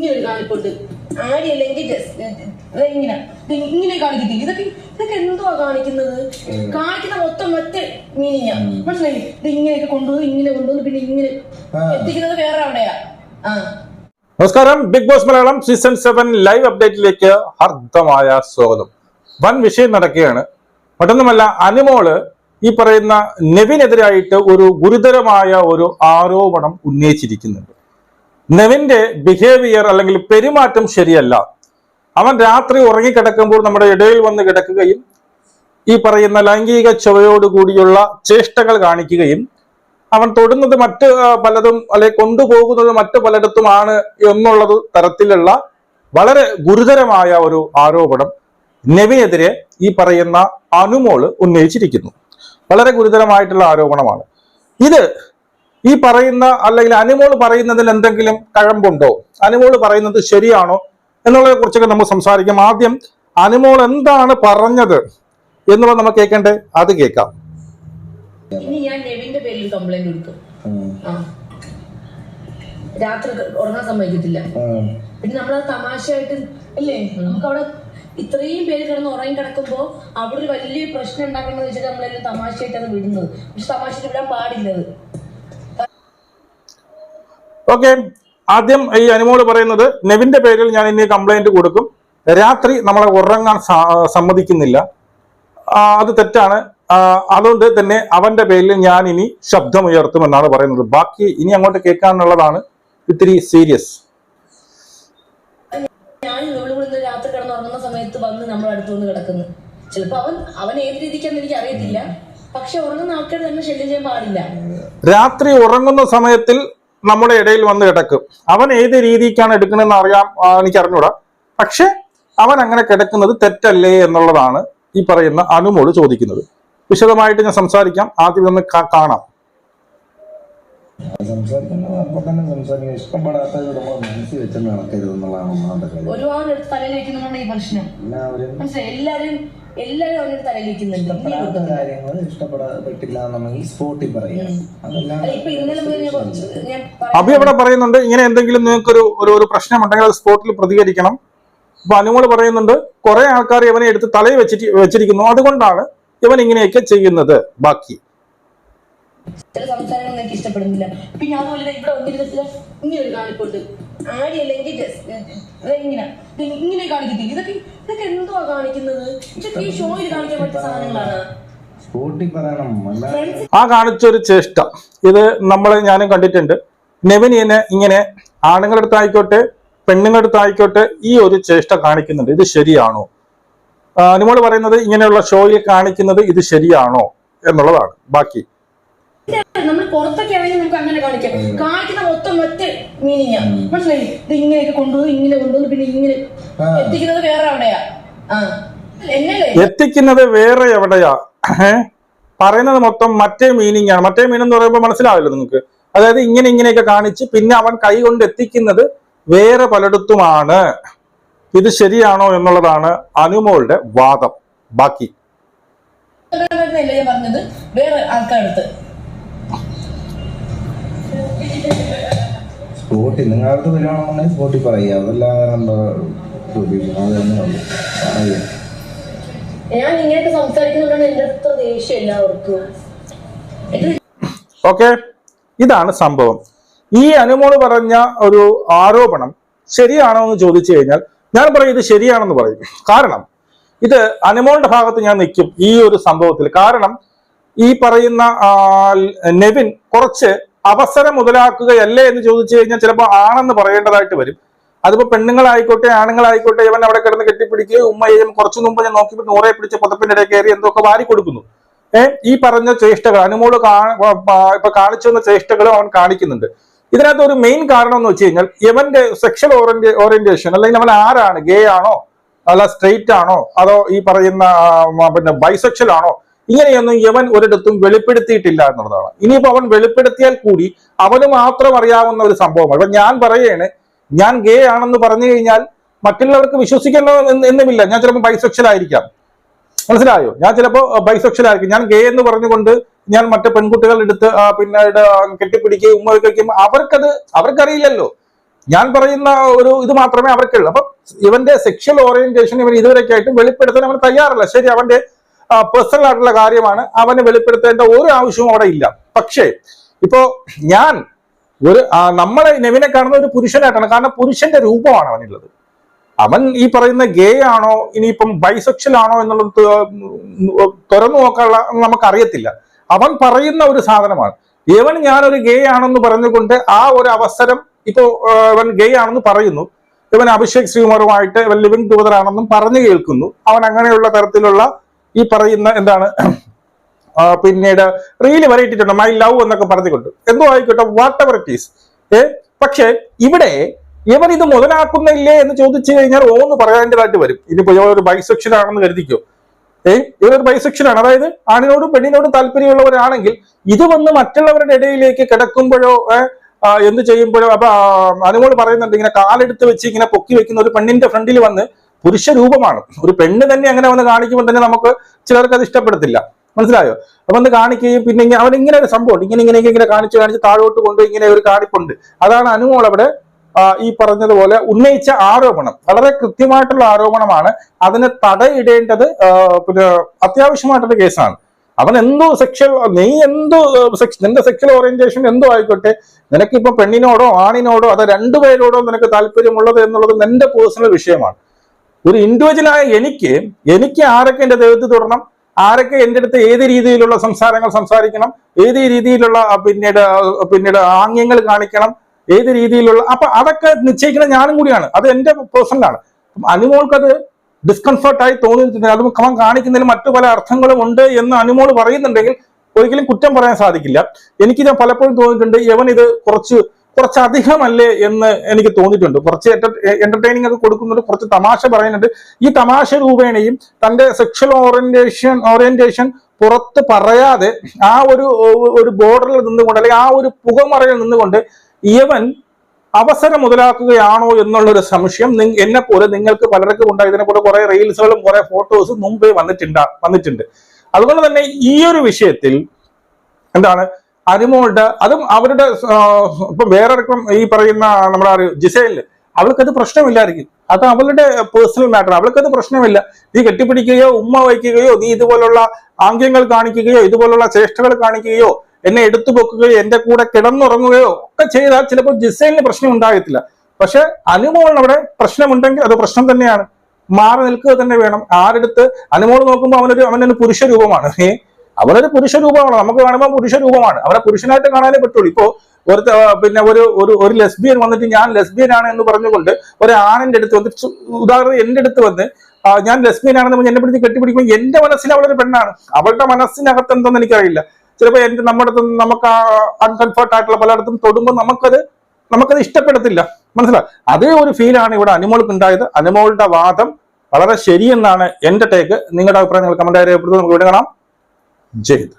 ഇങ്ങനെ ഒരു കാണിപ്പുണ്ട്. ആടി അല്ലെങ്കിൽ ഇങ്ങനെ ഇങ്ങനെ കാണിക്കത്തില്ല. ഇതൊക്കെ എന്തുവാ കാണിക്കുന്നത്? കാണിക്കുന്ന മൊത്തം മറ്റേ മീനിങ്ങാ. മനസ്സിലായി? ഇത് ഇങ്ങനെയൊക്കെ കൊണ്ടുവന്ന് ഇങ്ങനെ കൊണ്ടുവന്ന് പിന്നെ ഇങ്ങനെ എത്തിക്കുന്നത് വേറെ എവിടെയാ? നമസ്കാരം. Big Boss Malayalam season 7 live അപ്ഡേറ്റിലേക്ക് ഹർദ്ദമായ സ്വാഗതം. വൻ വിഷയം നടക്കുകയാണ്. മറ്റൊന്നുമല്ല, അനുമോള് ഈ പറയുന്ന നെവിനെതിരായിട്ട് ഒരു ഗുരുതരമായ ഒരു ആരോപണം ഉന്നയിച്ചിരിക്കുന്നുണ്ട്. നെവിന്റെ ബിഹേവിയർ അല്ലെങ്കിൽ പെരുമാറ്റം ശരിയല്ല. അവൻ രാത്രി ഉറങ്ങിക്കിടക്കുമ്പോൾ നമ്മുടെ ഇടയിൽ വന്ന് കിടക്കുകയും ഈ പറയുന്ന ലൈംഗിക ചുവയോടുകൂടിയുള്ള ചേഷ്ടകൾ കാണിക്കുകയും അവൻ തൊടുന്നത് മറ്റ് പലതും അല്ലെ കൊണ്ടുപോകുന്നത് മറ്റു പലയിടത്തുമാണ് എന്നുള്ളത് തരത്തിലുള്ള വളരെ ഗുരുതരമായ ഒരു ആരോപണം നെവിനെതിരെ ഈ പറയുന്ന അനുമോള് ഉന്നയിച്ചിരിക്കുന്നു. വളരെ ഗുരുതരമായിട്ടുള്ള ആരോപണമാണ് ഇത്. ഈ പറയുന്ന അല്ലെങ്കിൽ അനുമോള് പറയുന്നതിൽ എന്തെങ്കിലും കഴമ്പുണ്ടോ, അനുമോള് പറയുന്നത് ശരിയാണോ എന്നുള്ളതിനെ കുറിച്ചൊക്കെ നമുക്ക് സംസാരിക്കാം. ആദ്യം അനുമോൾ എന്താണ് പറഞ്ഞത് എന്നുള്ളത് നമുക്ക് കേൾക്കണ്ടേ, അത് കേൾക്കാം. ഇനി ഞാൻ നെവിന്റെ പേരിൽ കംപ്ലൈന്റ് കൊടുക്കും. രാത്രി ഉറങ്ങാൻ സമ്മതിക്കത്തില്ല. പിന്നെ നമ്മളത് തമാശയായിട്ട് അല്ലേ, നമുക്ക് അവിടെ ഇത്രയും പേര് കിടന്ന് ഉറങ്ങി കിടക്കുമ്പോ അവിടെ ഒരു വലിയ പ്രശ്നം ഉണ്ടാക്കണമെന്ന് വെച്ചിട്ട് നമ്മളെല്ലാം തമാശയായിട്ടാണ് വിടുന്നത്. പക്ഷെ തമാശയായിട്ട് വിടാൻ പാടില്ലത്. ഓക്കെ, ആദ്യം ഈ അനുമോള് പറയുന്നത് നെവിന്റെ പേരിൽ ഞാൻ ഇനി കംപ്ലൈന്റ് കൊടുക്കും, രാത്രി നമ്മളെ ഉറങ്ങാൻ സമ്മതിക്കുന്നില്ല, അത് തെറ്റാണ്, അതുകൊണ്ട് തന്നെ അവന്റെ പേരിൽ ഞാൻ ഇനി ശബ്ദമുയർത്തുമെന്നാണ് പറയുന്നത്. ബാക്കി ഇനി അങ്ങോട്ട് കേൾക്കാനുള്ളതാണ് ഇത്തിരി സീരിയസ്. ഞാൻ ഇവിടെ രാത്രി കിടന്നുറങ്ങുന്ന സമയത്ത് വന്ന് നമ്മൾ അടുത്ത് വന്ന് കിടക്കുന്നു. ചിലപ്പോ അവൻ ഏത് രീതിക്കാന്ന് എനിക്ക് അറിയത്തില്ല, പക്ഷെ ഉറങ്ങുന്ന ആൾക്കാർ തന്നെ ശല്യം ചെയ്യാൻ പാടില്ല. രാത്രി ഉറങ്ങുന്ന സമയത്തിൽ നമ്മുടെ ഇടയിൽ വന്ന് കിടക്കും. അവൻ ഏത് രീതിക്കാണ് എടുക്കണമെന്ന് എനിക്ക് അറിഞ്ഞൂടാ, പക്ഷെ അവൻ അങ്ങനെ കിടക്കുന്നത് തെറ്റല്ലേ എന്നുള്ളതാണ് ഈ പറയുന്ന അനുമോള് ചോദിക്കുന്നത്. വിശദമായിട്ട് ഞാൻ സംസാരിക്കാം. ആദ്യം ഒന്ന് കാണാം. ഒരുപാട് തലയിലേക്കുന്നുണ്ട് ഈ പ്രശ്നം. എല്ലാരും അവരുടെ തലയിലേക്കുന്നുണ്ട്. അഭി അവിടെ പറയുന്നുണ്ട് ഇങ്ങനെ എന്തെങ്കിലും നിങ്ങൾക്ക് ഒരു പ്രശ്നമുണ്ടെങ്കിൽ അത് സ്പോട്ടിൽ പ്രതികരിക്കണം. അപ്പൊ അനുമോള് പറയുന്നുണ്ട് കുറെ ആൾക്കാർ ഇവനെ എടുത്ത് തലയിൽ വെച്ചിരിക്കുന്നു, അതുകൊണ്ടാണ് ഇവൻ ഇങ്ങനെയൊക്കെ ചെയ്യുന്നത്. ബാക്കി ചില സംസാരങ്ങൾ എനിക്ക് ഇഷ്ടപ്പെടുന്നില്ല. പിന്നെ അതുപോലെ ഇവിടെ വന്നിരുന്നില്ല ഇങ്ങനെ ഒരു കാണിപ്പുണ്ട്. ആടി അല്ലെങ്കിൽ ഇങ്ങനെ കാണിക്കത്തില്ല. ഇതൊക്കെ എന്തുവാ കാണിക്കുന്നത്? ഇതൊക്കെ ഈ ഷോയിൽ കാണിക്കാൻ പറ്റിയ സാധനങ്ങളാണ്. ആ കാണിച്ചൊരു ചേഷ്ട ഇത് ഞാനും കണ്ടിട്ടുണ്ട്. നെവിനെ ഇങ്ങനെ ആണുങ്ങളടുത്തായിക്കോട്ടെ പെണ്ണുങ്ങളടുത്തായിക്കോട്ടെ ഈ ഒരു ചേഷ്ട കാണിക്കുന്നുണ്ട്. ഇത് ശരിയാണോ? അനുമോള് പറയുന്നത് ഇങ്ങനെയുള്ള ഷോയിൽ കാണിക്കുന്നത് ഇത് ശരിയാണോ എന്നുള്ളതാണ്. ബാക്കി നമ്മൾ പുറത്തൊക്കെ ആണെങ്കിൽ നമുക്ക് അങ്ങനെ കാണിക്കുന്ന മൊത്തം മറ്റേ മീനിങ്ങാ. മനസ്സിലായി? ഇത് ഇങ്ങനെയൊക്കെ കൊണ്ടുവന്ന് ഇങ്ങനെ കൊണ്ടുവന്ന് പിന്നെ ഇങ്ങനെ എത്തിക്കുന്നത് വേറെ എവിടെയാ? എത്തിക്കുന്നത് വേറെ എവിടെയാ? പറയുന്നത് മൊത്തം മറ്റേ മീനിങ് ആണ്. മറ്റേ മീൻ എന്ന് പറയുമ്പോൾ മനസ്സിലാവില്ല നിങ്ങൾക്ക്. അതായത് ഇങ്ങനെയൊക്കെ കാണിച്ച് പിന്നെ അവൻ കൈ കൊണ്ട് എത്തിക്കുന്നത് വേറെ പലയിടത്തുമാണ്. ഇത് ശരിയാണോ എന്നുള്ളതാണ് അനുമോളുടെ വാദം. ബാക്കി പറഞ്ഞത് വേറെ ആൾക്കാരടുത്ത് സ്പോട്ടിൽ നിങ്ങളടുത്ത് വരികയാണെന്നുണ്ടെങ്കിൽ സ്പോട്ടിൽ പറയുക. ഞാൻ ഇങ്ങനെയൊക്കെ സംസാരിക്കുന്നുണ്ടാണ് എന്റെ അടുത്ത ദേഷ്യം എല്ലാവർക്കും. ഓക്കെ, ഇതാണ് സംഭവം. ഈ അനുമോള് പറഞ്ഞ ഒരു ആരോപണം ശരിയാണോ എന്ന് ചോദിച്ചു കഴിഞ്ഞാൽ ഞാൻ പറയും ഇത് ശരിയാണെന്ന് പറയും. കാരണം ഇത് അനുമോളുടെ ഭാഗത്ത് ഞാൻ നിൽക്കും ഈ ഒരു സംഭവത്തിൽ. കാരണം ഈ പറയുന്ന നെവിൻ കുറച്ച് അവസരം മുതലാക്കുകയല്ലേ എന്ന് ചോദിച്ചു കഴിഞ്ഞാൽ ചിലപ്പോൾ ആണെന്ന് പറയേണ്ടതായിട്ട് വരും. അതിപ്പോ പെണ്ണുങ്ങളായിക്കോട്ടെ ആണുങ്ങളായിക്കോട്ടെ ഇവൻ അവിടെ കിടന്ന് കെട്ടിപ്പിടിക്കുകയും ഉമ്മയും കുറച്ചു മുമ്പ് ഞാൻ നോക്കിയപ്പോൾ നൂറെ പിടിച്ച് പുതപ്പിന്റെ ഇടയിൽ കയറി എന്തൊക്കെ വാരി കൊടുക്കുന്നു. ഈ പറഞ്ഞ ചേഷ്ടകൾ അനുമോള് ഇപ്പൊ കാണിച്ചു വന്ന ചേഷ്ടകളും അവൻ കാണിക്കുന്നുണ്ട്. ഇതിനകത്ത് ഒരു മെയിൻ കാരണം എന്ന് വെച്ച് കഴിഞ്ഞാൽ ഇവന്റെ സെക്ഷൽ ഓറിയന്റേഷൻ അല്ലെങ്കിൽ അവൻ ആരാണ്, ഗേ ആണോ അല്ല സ്ട്രെയിറ്റ് ആണോ അതോ ഈ പറയുന്ന പിന്നെ ബൈസെക്ഷൽ ആണോ, ഇങ്ങനെയൊന്നും യവൻ ഒരിടത്തും വെളിപ്പെടുത്തിയിട്ടില്ല എന്നുള്ളതാണ്. ഇനിയിപ്പോ അവൻ വെളിപ്പെടുത്തിയാൽ കൂടി അവന് മാത്രം അറിയാവുന്ന ഒരു സംഭവമാണ്. അപ്പൊ ഞാൻ പറയാണ് ഞാൻ ഗേ ആണെന്ന് പറഞ്ഞു കഴിഞ്ഞാൽ മറ്റുള്ളവർക്ക് വിശ്വസിക്കണോ എന്നുമില്ല. ഞാൻ ചിലപ്പോൾ ബൈസെക്ഷൽ ആയിരിക്കാം, മനസ്സിലായോ? ഞാൻ ചിലപ്പോൾ ബൈസെക്ഷൽ ആയിരിക്കും. ഞാൻ ഗേ എന്ന് പറഞ്ഞുകൊണ്ട് ഞാൻ മറ്റേ പെൺകുട്ടികളുടെ അടുത്ത് പിന്നെ കെട്ടിപ്പിടിക്കുകയും ഉമ്മ വയ്ക്കുകയും അവർക്കറിയില്ലല്ലോ. ഞാൻ പറയുന്ന ഒരു ഇത് മാത്രമേ അവർക്കുള്ളൂ. അപ്പൊ ഇവന്റെ സെക്ഷൽ ഓറിയന്റേഷൻ ഇവൻ ഇതുവരെയായിട്ടും വെളിപ്പെടുത്താൻ അവൻ തയ്യാറല്ല. ശരി, അവന്റെ പേഴ്സണൽ ആയിട്ടുള്ള കാര്യമാണ്, അവന് വെളിപ്പെടുത്തേണ്ട ഒരു ആവശ്യവും അവിടെ ഇല്ല. പക്ഷേ ഇപ്പോ ഞാൻ നമ്മളെ നെവിനെ കാണുന്ന ഒരു പുരുഷനായിട്ടാണ്. കാരണം പുരുഷന്റെ രൂപമാണ് അവനുള്ളത്. അവൻ ഈ പറയുന്ന ഗേ ആണോ ഇനിയിപ്പം ബൈസെക്ഷൽ ആണോ എന്നുള്ളത് തുറന്നു നോക്കാനുള്ള നമുക്കറിയത്തില്ല. അവൻ പറയുന്ന ഒരു സാധനമാണ്. ഇവൻ ഞാനൊരു ഗേ ആണെന്ന് പറഞ്ഞുകൊണ്ട് ആ ഒരു അവസരം ഇപ്പോ ഇവൻ ഗേ ആണെന്ന് പറയുന്നു, ഇവൻ അഭിഷേക് ശ്രീകുമാറുമായിട്ട് ഇവൻ ലിവിങ് ടുഗദർ ആണെന്നും പറഞ്ഞു കേൾക്കുന്നു. അവൻ അങ്ങനെയുള്ള തരത്തിലുള്ള ഈ പറയുന്ന എന്താണ് പിന്നീട് റീല് വരെ ഇട്ടിട്ടുണ്ട്, മൈ ലവ് എന്നൊക്കെ പറഞ്ഞുകൊണ്ട്. എന്തോ ആയിക്കോട്ടെ, വാട്ട് എവർ ഇറ്റ് ഈസ്. പക്ഷെ ഇവിടെ ഇവൻ ഇത് മുതലാക്കുന്നില്ലേ എന്ന് ചോദിച്ചു കഴിഞ്ഞാൽ ഓന്ന് പറയേണ്ടതായിട്ട് വരും. ഇനിയിപ്പോ ഇവർ ബൈസെക്ഷൻ ആണെന്ന് കരുതിക്കോ, ഇവരൊരു ബൈസെക്ഷൻ ആണ്, അതായത് ആണിനോടും പെണ്ണിനോടും താല്പര്യമുള്ളവരാണെങ്കിൽ ഇത് വന്ന് മറ്റുള്ളവരുടെ ഇടയിലേക്ക് കിടക്കുമ്പോഴോ എന്ത് ചെയ്യുമ്പോഴോ അപ്പൊ അനുമോൾ പറയുന്നുണ്ട്, ഇങ്ങനെ കാലെടുത്ത് വെച്ച് ഇങ്ങനെ പൊക്കി വെക്കുന്ന ഒരു പെണ്ണിന്റെ ഫ്രണ്ടിൽ വന്ന് പുരുഷ രൂപമാണ്, ഒരു പെണ്ണ് തന്നെ അങ്ങനെ വന്ന് കാണിക്കുമ്പോൾ തന്നെ നമുക്ക് ചിലർക്ക് അത് ഇഷ്ടപ്പെടത്തില്ല. മനസ്സിലായോ? അപ്പൊ ഒന്ന് കാണിക്കുകയും പിന്നെ അവൻ ഇങ്ങനെ ഒരു സംഭവം ഇങ്ങനെ കാണിച്ച് താഴോട്ട് കൊണ്ട് ഇങ്ങനെ ഒരു കാണിപ്പുണ്ട്. അതാണ് അനുമോൾ അവിടെ ഈ പറഞ്ഞതുപോലെ ഉന്നയിച്ച ആരോപണം. വളരെ കൃത്യമായിട്ടുള്ള ആരോപണമാണ്. അതിന് തടയിടേണ്ടത് പിന്നെ അത്യാവശ്യമായിട്ടുള്ള കേസാണ്. അവൻ എന്തോ നിന്റെ സെക്ഷൽ ഓറിയന്റേഷൻ എന്തോ ആയിക്കോട്ടെ, നിനക്കിപ്പോ പെണ്ണിനോടോ ആണിനോടോ അത് രണ്ടുപേരോടോ നിനക്ക് താല്പര്യമുള്ളത് എന്നുള്ളത് നിന്റെ പേഴ്സണൽ വിഷയമാണ്. ഒരു ഇൻഡിവിജ്വലായ എനിക്ക് ആരൊക്കെ എന്റെ ദൈവത്തിൽ തുടരണം, ആരൊക്കെ എൻ്റെ അടുത്ത് ഏത് രീതിയിലുള്ള സംസാരങ്ങൾ സംസാരിക്കണം, ഏത് രീതിയിലുള്ള പിന്നീട് ആംഗ്യങ്ങൾ കാണിക്കണം, ഏത് രീതിയിലുള്ള അപ്പൊ അതൊക്കെ നിശ്ചയിക്കുന്ന ഞാനും കൂടിയാണ്. അത് എന്റെ പേഴ്സണലാണ്. അനുമോൾക്കത് ഡിസ്കംഫർട്ടായി തോന്നിയിട്ടുണ്ട്. അത് അവൻ കാണിക്കുന്നതിൽ മറ്റു പല അർത്ഥങ്ങളും ഉണ്ട് എന്ന് അനുമോൾ പറയുന്നുണ്ടെങ്കിൽ ഒരിക്കലും കുറ്റം പറയാൻ സാധിക്കില്ല. എനിക്ക് ഞാൻ പലപ്പോഴും തോന്നിയിട്ടുണ്ട് ഇവൻ ഇത് കുറച്ചധികമല്ലേ എന്ന് എനിക്ക് തോന്നിയിട്ടുണ്ട്. കുറച്ച് എന്റർടൈനിങ് ഒക്കെ കൊടുക്കുന്നുണ്ട്, കുറച്ച് തമാശ പറയുന്നുണ്ട്. ഈ തമാശ രൂപേണയും തന്റെ സെക്ഷൽ ഓറിയന്റേഷൻ പുറത്ത് പറയാതെ ആ ഒരു ബോർഡറിൽ നിന്നുകൊണ്ട് അല്ലെങ്കിൽ ആ ഒരു പുകമറയിൽ നിന്നുകൊണ്ട് ഇവൻ അവസരം മുതലാക്കുകയാണോ എന്നുള്ളൊരു സംശയം എന്നെ പോലെ നിങ്ങൾക്ക് പലർക്കും ഉണ്ട്. ഇതിനെപ്പോലെ കുറെ റീൽസുകളും കുറെ ഫോട്ടോസും മുമ്പേ വന്നിട്ടുണ്ട്. അതുകൊണ്ട് തന്നെ ഈ ഒരു വിഷയത്തിൽ എന്താണ് അനുമോളുടെ അതും അവരുടെ ഇപ്പൊ വേറൊരുക്കം ഈ പറയുന്ന നമ്മുടെ ജിസേലിന് അവൾക്കത് പ്രശ്നമില്ലായിരിക്കും. അത് അവളുടെ പേഴ്സണൽ മാറ്റർ, അവൾക്കത് പ്രശ്നമില്ല. നീ കെട്ടിപ്പിടിക്കുകയോ ഉമ്മ വയ്ക്കുകയോ നീ ഇതുപോലുള്ള ആംഗ്യങ്ങൾ കാണിക്കുകയോ ഇതുപോലുള്ള ചേഷ്ടകൾ കാണിക്കുകയോ എന്നെ എടുത്തു പൊക്കുകയോ എന്റെ കൂടെ കിടന്നുറങ്ങുകയോ ഒക്കെ ചെയ്താൽ ചിലപ്പോൾ ജിസേലിന് പ്രശ്നം ഉണ്ടാകത്തില്ല. പക്ഷെ അനുമോളിന് അവിടെ പ്രശ്നമുണ്ടെങ്കിൽ അത് പ്രശ്നം തന്നെയാണ്, മാറി നിൽക്കുക തന്നെ വേണം. ആരെടുത്ത് അനുമോൾ നോക്കുമ്പോൾ അവനൊരു പുരുഷ രൂപമാണ്. അവനൊരു പുരുഷ രൂപമാണ്, നമുക്ക് കാണുമ്പോൾ പുരുഷ രൂപമാണ്. അവനെ പുരുഷനായിട്ട് കാണാനേ പറ്റുള്ളൂ. ഇപ്പോ പിന്നെ ഒരു ലെസ്ബിയൻ വന്നിട്ട് ഞാൻ ലെസ്ബിയൻ ആണ് എന്ന് പറഞ്ഞുകൊണ്ട് ഒരു ആണിന്റെ അടുത്ത് വന്ന്, ഉദാഹരണം എന്റെ അടുത്ത് വന്ന് ഞാൻ ലെസ്ബിയൻ ആണെന്ന് പറഞ്ഞ് എന്നെ പിടിച്ച് കെട്ടിപ്പിടിക്കുമ്പോൾ എന്റെ മനസ്സിൽ അവളൊരു പെണ്ണാണ്. അവളുടെ മനസ്സിനകത്ത് എന്തെന്ന് എനിക്കറിയില്ല. ചിലപ്പോൾ നമുക്ക് അൺകംഫർട്ട് ആയിട്ടുള്ള പലയിടത്തും തൊടുമ്പോൾ നമുക്കത് ഇഷ്ടപ്പെടത്തില്ല. മനസ്സിലായി? അതേ ഒരു ഫീലാണ് ഇവിടെ അനുമോൾക്ക് ഉണ്ടായത്. അനുമോളുടെ വാദം വളരെ ശരിയെന്നാണ് എന്റെ ടേക്ക്. നിങ്ങളുടെ അഭിപ്രായങ്ങൾ കമന്റായി രേഖപ്പെടുത്തുന്നത്. നമുക്ക് ഇവിടെ കാണാം. ജയ് ഹിന്ദ്.